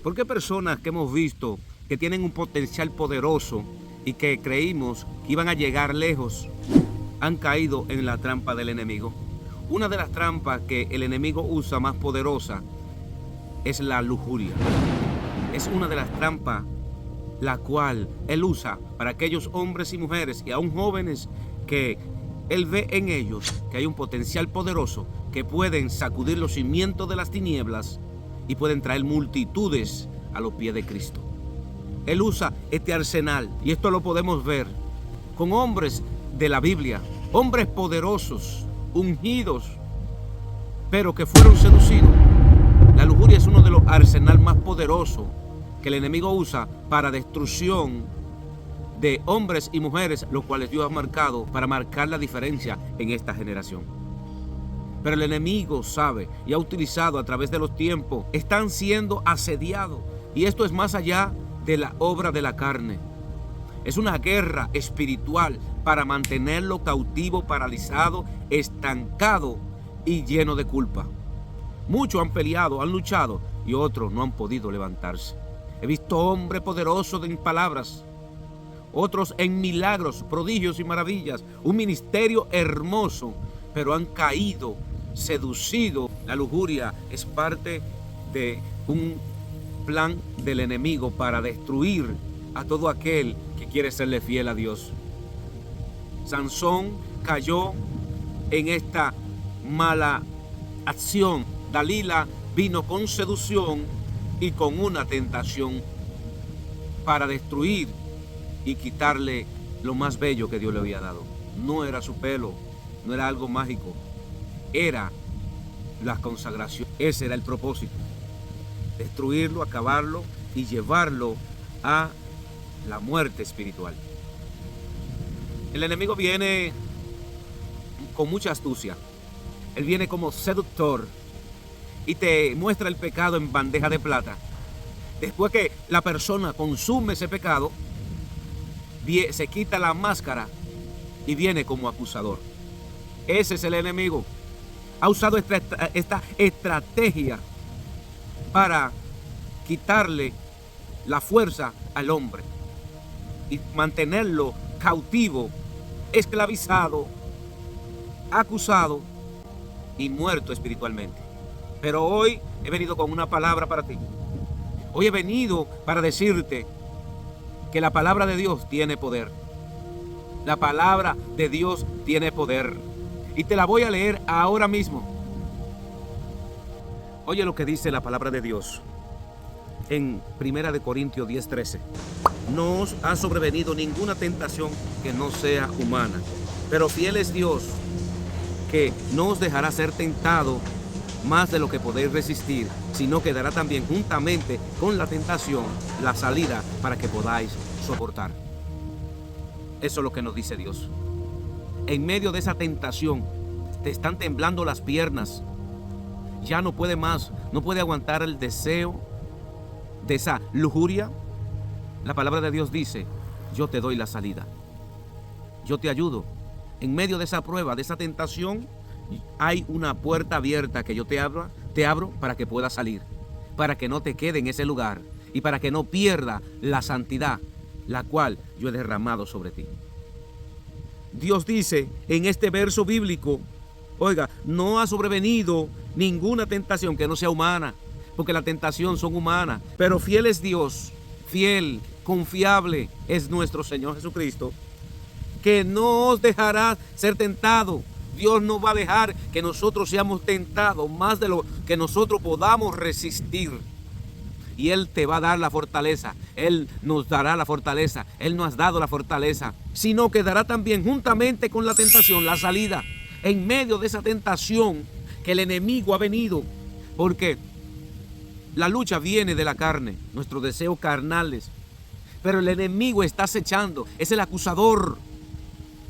¿Por qué personas que hemos visto que tienen un potencial poderoso y que creímos que iban a llegar lejos han caído en la trampa del enemigo? Una de las trampas que el enemigo usa más poderosa es la lujuria. Es una de las trampas la cual él usa para aquellos hombres y mujeres y aún jóvenes que él ve en ellos que hay un potencial poderoso que pueden sacudir los cimientos de las tinieblas y pueden traer multitudes a los pies de Cristo. Él usa este arsenal y esto lo podemos ver con hombres de la Biblia, hombres poderosos, ungidos, pero que fueron seducidos. La lujuria es uno de los arsenales más poderosos que el enemigo usa para destrucción de hombres y mujeres, los cuales Dios ha marcado para marcar la diferencia en esta generación. Pero el enemigo sabe y ha utilizado a través de los tiempos, están siendo asediados. Y esto es más allá de la obra de la carne. Es una guerra espiritual para mantenerlo cautivo, paralizado, estancado y lleno de culpa. Muchos han peleado, han luchado y otros no han podido levantarse. He visto hombres poderosos en palabras, otros en milagros, prodigios y maravillas, un ministerio hermoso, pero han caído, seducido. La lujuria es parte de un plan del enemigo para destruir a todo aquel que quiere serle fiel a Dios. Sansón cayó en esta mala acción. Dalila vino con seducción y con una tentación para destruir y quitarle lo más bello que Dios le había dado. No era su pelo, no era algo mágico, era la consagración. Ese era el propósito: destruirlo, acabarlo y llevarlo a la muerte espiritual. El enemigo viene con mucha astucia. Él viene como seductor y te muestra el pecado en bandeja de plata. Después que la persona consume ese pecado, se quita la máscara y viene como acusador. Ese es el enemigo. Ha usado esta estrategia para quitarle la fuerza al hombre y mantenerlo cautivo, esclavizado, acusado y muerto espiritualmente. Pero hoy he venido con una palabra para ti. Hoy he venido para decirte que la palabra de Dios tiene poder. La palabra de Dios tiene poder. Y te la voy a leer ahora mismo. Oye lo que dice la palabra de Dios en 1 Corintios 10:13. No os ha sobrevenido ninguna tentación que no sea humana, pero fiel es Dios, que no os dejará ser tentado más de lo que podéis resistir, sino que dará también juntamente con la tentación la salida para que podáis soportar. Eso es lo que nos dice Dios. En medio de esa tentación, te están temblando las piernas. Ya no puede más, no puede aguantar el deseo de esa lujuria. La palabra de Dios dice: yo te doy la salida. Yo te ayudo. En medio de esa prueba, de esa tentación, hay una puerta abierta que yo te abro para que puedas salir, para que no te quede en ese lugar y para que no pierda la santidad, la cual yo he derramado sobre ti. Dios dice en este verso bíblico, oiga, no ha sobrevenido ninguna tentación que no sea humana, porque la tentación son humanas, pero fiel es Dios, fiel, confiable es nuestro Señor Jesucristo, que no os dejará ser tentado. Dios no va a dejar que nosotros seamos tentados más de lo que nosotros podamos resistir. Y Él te va a dar la fortaleza. Él nos dará la fortaleza. Él nos ha dado la fortaleza. Sino que dará también juntamente con la tentación la salida. En medio de esa tentación que el enemigo ha venido. Porque la lucha viene de la carne, nuestros deseos carnales. Pero el enemigo está acechando. Es el acusador.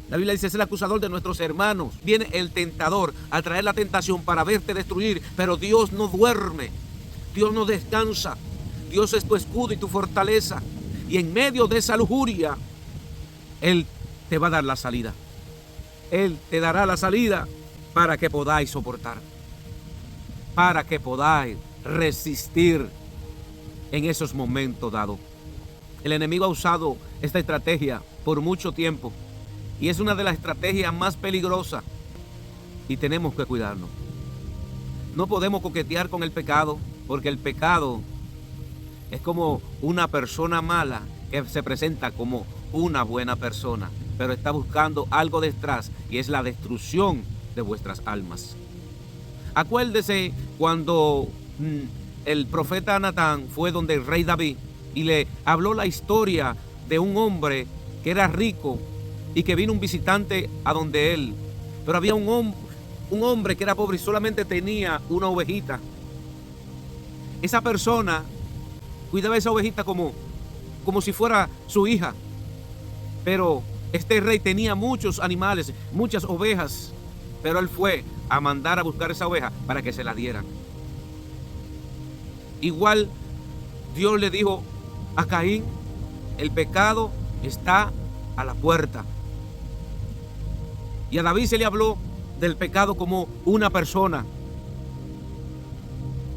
La Biblia dice: es el acusador de nuestros hermanos. Viene el tentador a traer la tentación para verte destruir. Pero Dios no duerme. Dios no descansa. Dios es tu escudo y tu fortaleza. Y en medio de esa lujuria, Él te va a dar la salida. Él te dará la salida para que podáis soportar. Para que podáis resistir. en esos momentos dados. El enemigo ha usado esta estrategia por mucho tiempo y es una de las estrategias más peligrosas y tenemos que cuidarnos. No podemos coquetear con el pecado, porque el pecado es como una persona mala que se presenta como una buena persona, pero está buscando algo detrás y es la destrucción de vuestras almas. Acuérdese cuando el profeta Natán fue donde el rey David y le habló la historia de un hombre que era rico y que vino un visitante a donde él, pero había un hombre que era pobre y solamente tenía una ovejita. Esa persona cuidaba esa ovejita como si fuera su hija, pero este rey tenía muchos animales, muchas ovejas, pero él fue a mandar a buscar esa oveja para que se la dieran. Igual Dios le dijo a Caín, el pecado está a la puerta. Y a David se le habló del pecado como una persona,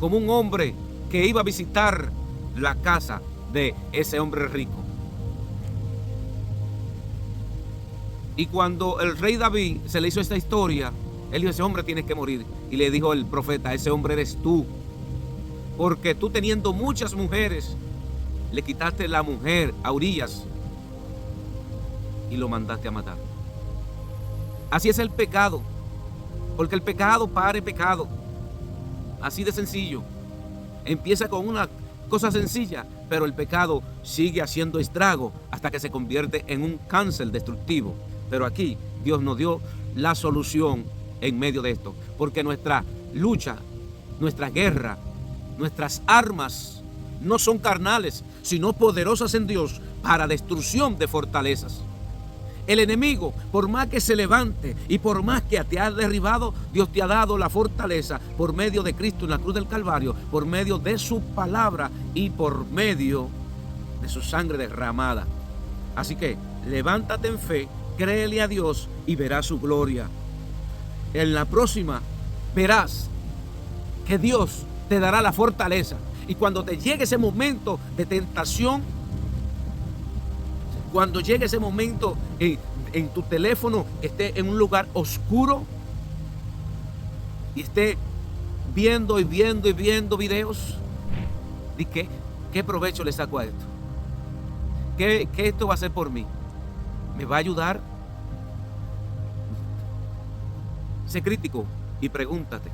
como un hombre que iba a visitar la casa de ese hombre rico. Y cuando el rey David se le hizo esta historia, él dijo, ese hombre tiene que morir. Y le dijo el profeta, ese hombre eres tú, porque tú teniendo muchas mujeres, le quitaste la mujer a Urías y lo mandaste a matar. Así es el pecado, porque el pecado pare pecado. Así de sencillo. Empieza con una cosa sencilla, pero el pecado sigue haciendo estrago hasta que se convierte en un cáncer destructivo. Pero aquí Dios nos dio la solución en medio de esto, porque nuestra lucha, nuestra guerra, nuestras armas no son carnales, sino poderosas en Dios para destrucción de fortalezas. El enemigo, por más que se levante y por más que te ha derribado, Dios te ha dado la fortaleza por medio de Cristo en la cruz del Calvario, por medio de su palabra y por medio de su sangre derramada. Así que levántate en fe, créele a Dios y verás su gloria. En la próxima verás que Dios te dará la fortaleza. Y cuando te llegue ese momento de tentación, cuando llegue ese momento en tu teléfono esté en un lugar oscuro y esté viendo videos, ¿y qué provecho le saco a esto? ¿Qué esto va a hacer por mí? ¿Me va a ayudar? Sé crítico y pregúntate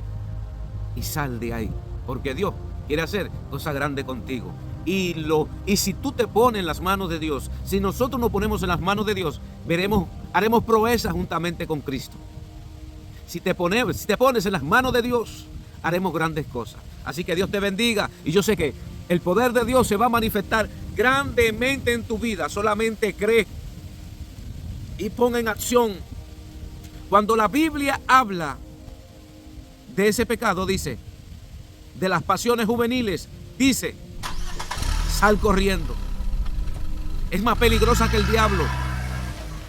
y sal de ahí, porque Dios quiere hacer cosas grandes contigo. Y si tú te pones en las manos de Dios, si nosotros nos ponemos en las manos de Dios, haremos proezas juntamente con Cristo. Si te pones en las manos de Dios, haremos grandes cosas. Así que Dios te bendiga y yo sé que el poder de Dios se va a manifestar grandemente en tu vida. Solamente cree y pon en acción. Cuando la Biblia habla de ese pecado, dice, de las pasiones juveniles, dice, sal corriendo. Es más peligrosa que el diablo.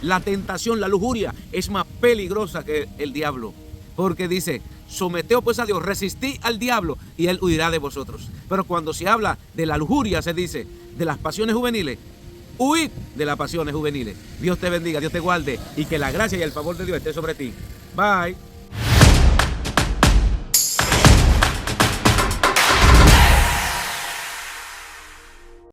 La tentación, la lujuria es más peligrosa que el diablo. Porque dice, someteos pues a Dios, resistid al diablo y él huirá de vosotros. Pero cuando se habla de la lujuria, se dice, de las pasiones juveniles, huid de las pasiones juveniles. Dios te bendiga, Dios te guarde y que la gracia y el favor de Dios esté sobre ti. Bye.